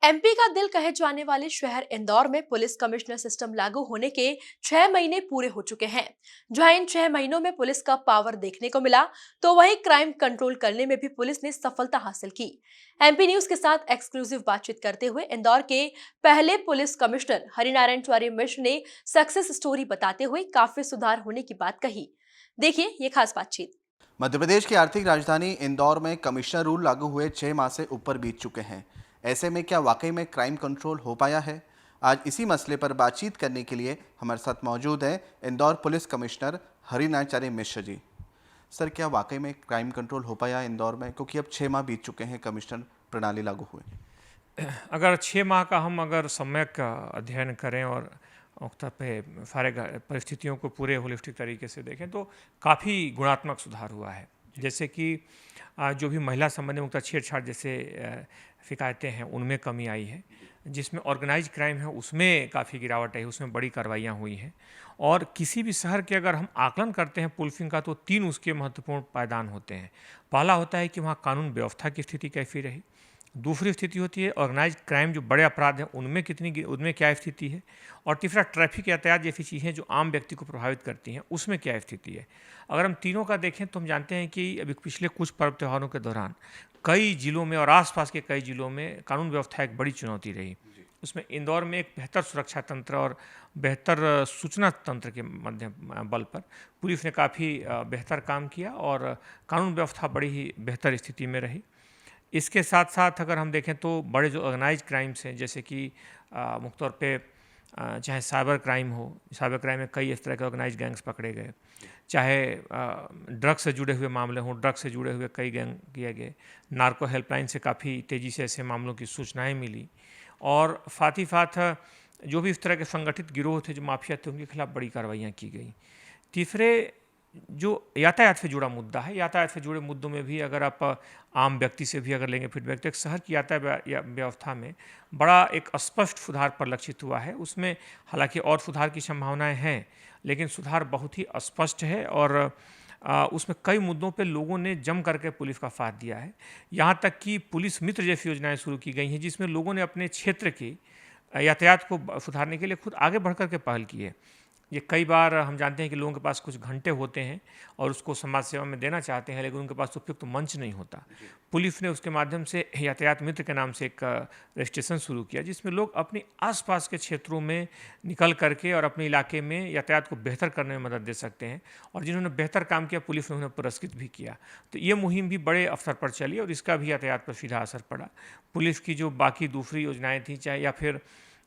MP का दिल कहे जाने वाले शहर इंदौर में पुलिस कमिश्नर सिस्टम लागू होने के 6 महीने पूरे हो चुके हैं। जहां इन 6 महीनों में पुलिस का पावर देखने को मिला, तो वहीं क्राइम कंट्रोल करने में भी पुलिस ने सफलता हासिल की। एमपी न्यूज के साथ एक्सक्लूसिव बातचीत करते हुए इंदौर के पहले पुलिस कमिश्नर हरिनारायण तिवारी मिश्र ने सक्सेस स्टोरी बताते हुए काफी सुधार होने की बात कही। देखिए ये खास बातचीत। मध्य प्रदेश की आर्थिक राजधानी इंदौर में कमिश्नर रूल लागू हुए 6 माह से ऊपर बीत चुके हैं। ऐसे में क्या वाकई में क्राइम कंट्रोल हो पाया है? आज इसी मसले पर बातचीत करने के लिए हमारे साथ मौजूद हैं Indore police commissioner Harinarayan Mishra ji. Sir, क्या वाकई में क्राइम कंट्रोल हो पाया इंदौर में, क्योंकि अब 6 माह बीत चुके हैं कमिश्नर प्रणाली लागू हुए? अगर 6 माह का हम अगर सम्यक अध्ययन करें और वक्त पे सारे परिस्थितियों को पूरे होलिस्टिक तरीके से देखें तो काफ़ी गुणात्मक सुधार हुआ है। जैसे कि जो भी महिला संबंधी मुक्त छेड़छाड़ जैसे शिकायतें हैं उनमें कमी आई है, जिसमें ऑर्गेनाइज क्राइम है उसमें काफ़ी गिरावट आई, उसमें बड़ी कार्रवाइयाँ हुई हैं। और किसी भी शहर के अगर हम आकलन करते हैं पुलिसिंग का तो 3 उसके महत्वपूर्ण पायदान होते हैं। पहला होता है कि वहाँ कानून व्यवस्था की स्थिति कैसी रही। दूसरी स्थिति होती है ऑर्गेनाइज क्राइम, जो बड़े अपराध हैं उनमें क्या स्थिति है। और तीसरा ट्रैफिक यातायात जैसी चीज़ें जो आम व्यक्ति को प्रभावित करती हैं उसमें क्या स्थिति है। अगर हम तीनों का देखें तो हम जानते हैं कि अभी पिछले कुछ पर्व त्योहारों के दौरान कई जिलों में और आसपास के कई जिलों में कानून व्यवस्था एक बड़ी चुनौती रही। उसमें इंदौर में एक बेहतर सुरक्षा तंत्र और बेहतर सूचना तंत्र के माध्यम बल पर पुलिस ने काफ़ी बेहतर काम किया और कानून व्यवस्था बड़ी ही बेहतर स्थिति में रही। इसके साथ साथ अगर हम देखें तो बड़े जो ऑर्गेनाइज क्राइम्स हैं, जैसे कि मुख्य तौर पे चाहे साइबर क्राइम हो, साइबर क्राइम में कई इस तरह के ऑर्गेनाइज गैंग्स पकड़े गए, चाहे ड्रग्स से जुड़े हुए मामले हों, ड्रग्स से जुड़े हुए कई गैंग किए गए। नार्को हेल्पलाइन से काफ़ी तेज़ी से ऐसे मामलों की सूचनाएं मिली और साथ ही साथ जो भी इस तरह के संगठित गिरोह थे, जो माफिया थे, उनके खिलाफ बड़ी कार्रवाइयाँ की गई। तीसरे जो यातायात से जुड़ा मुद्दा है, यातायात से जुड़े मुद्दों में भी अगर आप आम व्यक्ति से भी अगर लेंगे फीडबैक तो एक शहर की यातायात व्यवस्था में बड़ा एक स्पष्ट सुधार परिलक्षित हुआ है। उसमें हालांकि और सुधार की संभावनाएं हैं, लेकिन सुधार बहुत ही स्पष्ट है और उसमें कई मुद्दों पे लोगों ने जम करके पुलिस का साथ दिया है। यहाँ तक कि पुलिस मित्र जैसी योजनाएं शुरू की गई हैं, जिसमें लोगों ने अपने क्षेत्र की यातायात को सुधारने के लिए खुद आगे बढ़ कर के पहल की है। ये कई बार हम जानते हैं कि लोगों के पास कुछ घंटे होते हैं और उसको समाज सेवा में देना चाहते हैं, लेकिन उनके पास उपयुक्त मंच नहीं होता। पुलिस ने उसके माध्यम से यातायात मित्र के नाम से एक रजिस्ट्रेशन शुरू किया, जिसमें लोग अपने आसपास के क्षेत्रों में निकल करके और अपने इलाके में यातायात को बेहतर करने में मदद दे सकते हैं। और जिन्होंने बेहतर काम किया पुलिस ने उन्हें पुरस्कृत भी किया। तो ये मुहिम भी बड़े अवसर पर चली और इसका भी यातायात पर सीधा असर पड़ा। पुलिस की जो बाकी दूसरी योजनाएँ थी, चाहे या फिर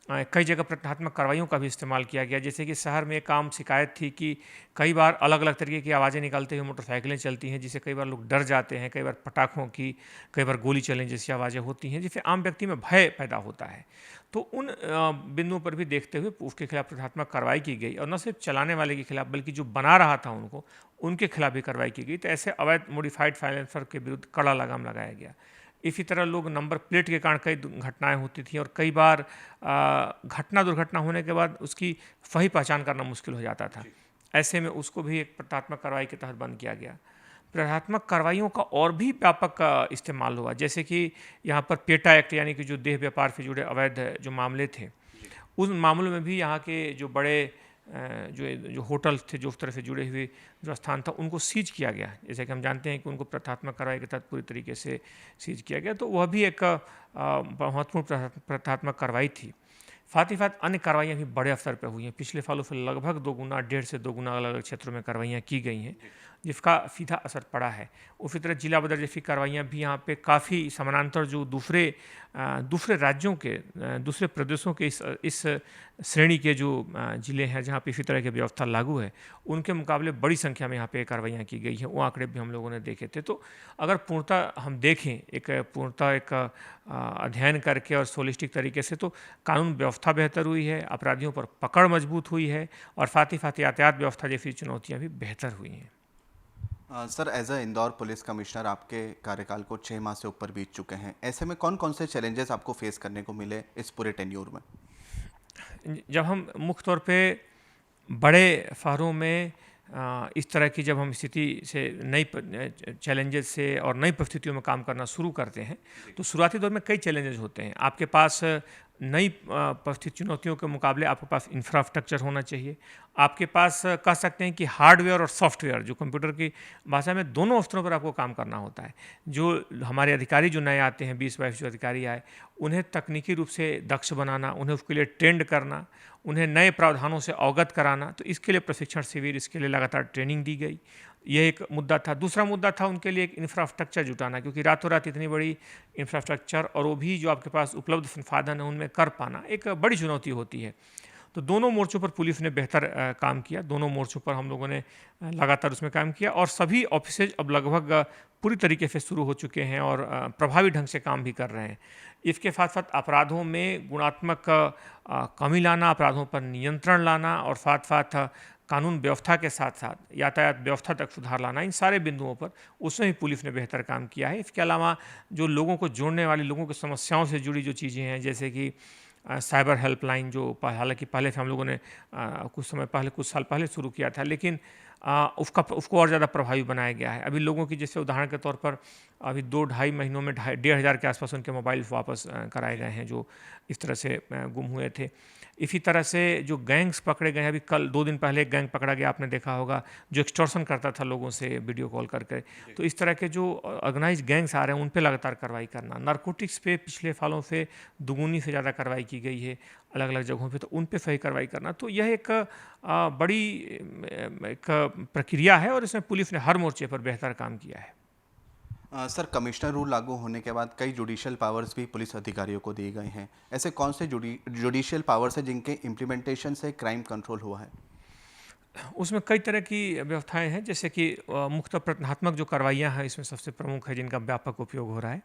कई जगह प्रतिहतात्मक कार्रवाइयों का भी इस्तेमाल किया गया। जैसे कि शहर में एक आम शिकायत थी कि कई बार अलग अलग तरीके की आवाज़ें निकलते हुए मोटरसाइकिलें चलती हैं, जिससे कई बार लोग डर जाते हैं, कई बार पटाखों की, कई बार गोली चलने जैसी आवाज़ें होती हैं, जिससे आम व्यक्ति में भय पैदा होता है। तो उन बिंदुओं पर भी देखते हुए उसके खिलाफ प्रतिहतात्मक कार्रवाई की गई और न सिर्फ चलाने वाले के खिलाफ बल्कि जो बना रहा था उनको, उनके खिलाफ भी कार्रवाई की गई। तो ऐसे अवैध मॉडिफाइड साइलेंसर के विरुद्ध कड़ा लगाम लगाया गया। इसी तरह लोग नंबर प्लेट के कारण कई घटनाएं होती थी और कई बार दुर्घटना होने के बाद उसकी सही पहचान करना मुश्किल हो जाता था। ऐसे में उसको भी एक प्रतिहतात्मक कार्रवाई के तहत बंद किया गया। प्रतिहतात्मक कार्रवाइयों का और भी व्यापक इस्तेमाल हुआ, जैसे कि यहाँ पर पेटा एक्ट, यानी कि जो देह व्यापार से जुड़े अवैध जो मामले थे, उन मामलों में भी यहाँ के जो बड़े जो होटल थे, जो उस तरह से जुड़े हुए जो स्थान था, उनको सीज किया गया। जैसे कि हम जानते हैं कि उनको प्रतिहतात्मक कार्रवाई के तहत पूरी तरीके से सीज किया गया, तो वह भी एक महत्वपूर्ण प्रतिहतात्मक कार्रवाई थी। साथ ही साथ अन्य कार्रवाइयाँ भी बड़े स्तर पर हुई हैं। पिछले सालों से लगभग 1.5 से 2 गुना अलग अलग क्षेत्रों में कार्रवाइयाँ की गई हैं, जिसका सीधा असर पड़ा है। उसी तरह जिला बदर जैसी कार्रवाइयाँ भी यहाँ पे काफ़ी समानांतर जो दूसरे राज्यों के, दूसरे प्रदेशों के इस श्रेणी के जो ज़िले हैं जहाँ पे इसी तरह की व्यवस्था लागू है, उनके मुकाबले बड़ी संख्या में यहाँ पे कार्रवाइयाँ की गई हैं। वो आंकड़े भी हम लोगों ने देखे थे। तो अगर पूर्णतः हम देखें, एक अध्ययन करके और होलिस्टिक तरीके से, तो कानून व्यवस्था बेहतर हुई है, अपराधियों पर पकड़ मजबूत हुई है और साथ ही साथ यातायात व्यवस्था जैसी चुनौतियाँ भी बेहतर हुई हैं। Sir, as a Indore police commissioner आपके कार्यकाल को 6 माह से ऊपर बीत चुके हैं। ऐसे में कौन कौन से चैलेंजेस आपको फेस करने को मिले इस पूरे टेन्योर में? जब हम मुख्य तौर पे बड़े शहरों में इस तरह की जब हम स्थिति से नई चैलेंजेस से और नई परिस्थितियों में काम करना शुरू करते हैं तो शुरुआती दौर में कई चैलेंजेस होते हैं। आपके पास नई परिस्थिति चुनौतियों के मुकाबले आपके पास इंफ्रास्ट्रक्चर होना चाहिए। आपके पास कह सकते हैं कि हार्डवेयर और सॉफ्टवेयर, जो कंप्यूटर की भाषा में, दोनों स्तरों पर आपको काम करना होता है। जो हमारे अधिकारी जो नए आते हैं, 20-22 जो अधिकारी आए, उन्हें तकनीकी रूप से दक्ष बनाना, उन्हें उसके लिए ट्रेंड करना, उन्हें नए प्रावधानों से अवगत कराना, तो इसके लिए प्रशिक्षण शिविर, इसके लिए लगातार ट्रेनिंग दी गई। यह एक मुद्दा था। दूसरा मुद्दा था उनके लिए एक इंफ्रास्ट्रक्चर जुटाना, क्योंकि रातों रात इतनी बड़ी इंफ्रास्ट्रक्चर और वो भी जो आपके पास उपलब्ध संसाधन है उनमें कर पाना एक बड़ी चुनौती होती है। तो दोनों मोर्चों पर पुलिस ने बेहतर काम किया। दोनों मोर्चों पर हम लोगों ने लगातार उसमें काम किया और सभी ऑफिसेज अब लगभग पूरी तरीके से शुरू हो चुके हैं और प्रभावी ढंग से काम भी कर रहे हैं। इसके साथ साथ अपराधों में गुणात्मक कमी लाना, अपराधों पर नियंत्रण लाना और साथ साथ कानून व्यवस्था के साथ साथ यातायात व्यवस्था तक सुधार लाना, इन सारे बिंदुओं पर उसमें भी पुलिस ने बेहतर काम किया है। इसके अलावा जो लोगों को जोड़ने वाली, लोगों की समस्याओं से जुड़ी जो चीज़ें हैं, जैसे कि साइबर हेल्पलाइन, जो हालांकि पहले से हम लोगों ने कुछ समय पहले, कुछ साल पहले शुरू किया था, लेकिन उसको और ज़्यादा प्रभावी बनाया गया है। अभी लोगों की, जैसे उदाहरण के तौर पर, अभी 2-2.5 महीनों में 1,500 के आसपास उनके मोबाइल वापस कराए गए हैं जो इस तरह से गुम हुए थे। इसी तरह से जो गैंग्स पकड़े गए हैं, अभी कल 2 दिन पहले एक गैंग पकड़ा गया, आपने देखा होगा, जो एक्सटॉर्शन करता था लोगों से वीडियो कॉल करके। तो इस तरह के जो ऑर्गेनाइज गैंग्स आ रहे हैं उन पे लगातार कार्रवाई करना। नारकोटिक्स पे पिछले सालों से दुगुनी से ज़्यादा कार्रवाई की गई है अलग अलग जगहों पे, तो उन पे सही कार्रवाई करना। तो यह एक बड़ी एक प्रक्रिया है और इसमें पुलिस ने हर मोर्चे पर बेहतर काम किया है। सर, कमिश्नर रूल लागू होने के बाद कई जुडिशियल पावर्स भी पुलिस अधिकारियों को दिए गए हैं। ऐसे कौन से जुडिशियल पावर्स हैं जिनके इम्प्लीमेंटेशन से क्राइम कंट्रोल हुआ है? उसमें कई तरह की व्यवस्थाएं हैं, जैसे कि मुक्त प्रतिरक्षात्मक जो कार्रवाइयाँ हैं, इसमें सबसे प्रमुख है जिनका व्यापक उपयोग हो रहा है,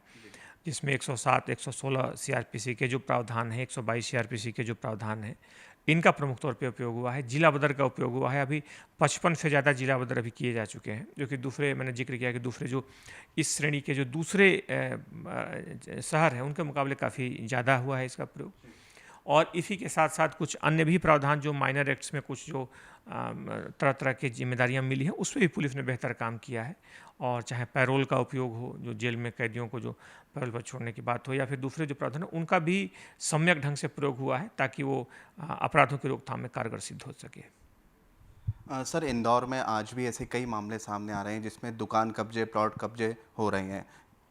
जिसमें 107, 116 सीआरपीसी के जो प्रावधान है, 122 सीआरपीसी के जो प्रावधान है, इनका प्रमुख तौर पे उपयोग हुआ है। जिला बदर का उपयोग हुआ है। अभी 55 से ज़्यादा जिला बदर अभी किए जा चुके हैं, जो कि दूसरे, मैंने जिक्र किया कि दूसरे जो इस श्रेणी के जो दूसरे शहर हैं उनके मुकाबले काफ़ी ज़्यादा हुआ है इसका प्रयोग। और इसी के साथ साथ कुछ अन्य भी प्रावधान जो माइनर एक्ट्स में कुछ जो तरह तरह की जिम्मेदारियां मिली हैं, उसमें भी पुलिस ने बेहतर काम किया है। और चाहे पैरोल का उपयोग हो, जो जेल में कैदियों को जो पैरोल पर छोड़ने की बात हो, या फिर दूसरे जो प्रावधान, उनका भी सम्यक ढंग से प्रयोग हुआ है ताकि वो अपराधों की रोकथाम में कारगर सिद्ध हो सके। सर, इंदौर में आज भी ऐसे कई मामले सामने आ रहे हैं जिसमें दुकान कब्जे, प्लॉट कब्जे हो रहे हैं।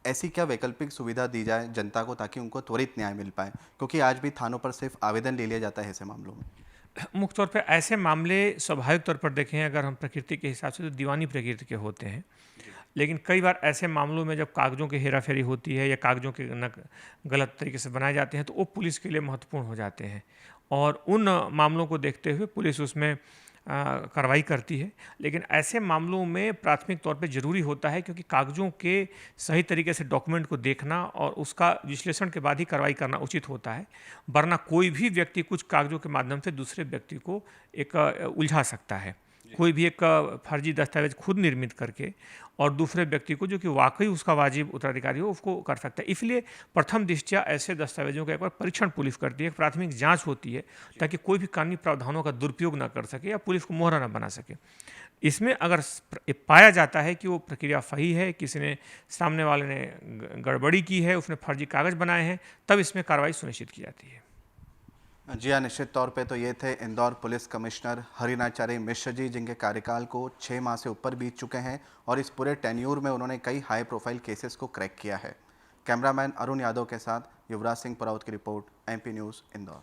ऐसी क्या वैकल्पिक सुविधा दी जाए जनता को ताकि उनको त्वरित न्याय मिल पाए, क्योंकि आज भी थानों पर सिर्फ आवेदन ले लिया जाता है ऐसे मामलों में? मुख्य तौर पे ऐसे मामले स्वाभाविक तौर पर देखें, अगर हम प्रकृति के हिसाब से, तो दीवानी प्रकृति के होते हैं। लेकिन कई बार ऐसे मामलों में जब कागज़ों की हेराफेरी होती है या कागज़ों के गलत तरीके से बनाए जाते हैं, तो वो पुलिस के लिए महत्वपूर्ण हो जाते हैं और उन मामलों को देखते हुए पुलिस उसमें कार्रवाई करती है। लेकिन ऐसे मामलों में प्राथमिक तौर पे ज़रूरी होता है, क्योंकि कागज़ों के सही तरीके से डॉक्यूमेंट को देखना और उसका विश्लेषण के बाद ही कार्रवाई करना उचित होता है। वरना कोई भी व्यक्ति कुछ कागज़ों के माध्यम से दूसरे व्यक्ति को एक उलझा सकता है। कोई भी एक फर्जी दस्तावेज खुद निर्मित करके और दूसरे व्यक्ति को, जो कि वाकई उसका वाजिब उत्तराधिकारी हो, उसको कर सकता है। इसलिए प्रथम दृष्टया ऐसे दस्तावेजों का एक बार परीक्षण पुलिस करती है, एक प्राथमिक जांच होती है, ताकि कोई भी कानूनी प्रावधानों का दुरुपयोग ना कर सके या पुलिस को मोहरा ना बना सके। इसमें अगर पाया जाता है कि वो प्रक्रिया सही है, किसी ने, सामने वाले ने गड़बड़ी की है, उसने फर्जी कागज़ बनाए हैं, तब इसमें कार्रवाई सुनिश्चित की जाती है। जी हाँ, निश्चित तौर पे तो ये थे इंदौर पुलिस कमिश्नर हरिनाचार्य मिश्र जी, जिनके कार्यकाल को 6 माह से ऊपर बीत चुके हैं और इस पूरे टेन्यूर में उन्होंने कई हाई प्रोफाइल केसेस को क्रैक किया है। कैमरामैन अरुण यादव के साथ युवराज सिंह पराउत की रिपोर्ट, MP न्यूज़, इंदौर।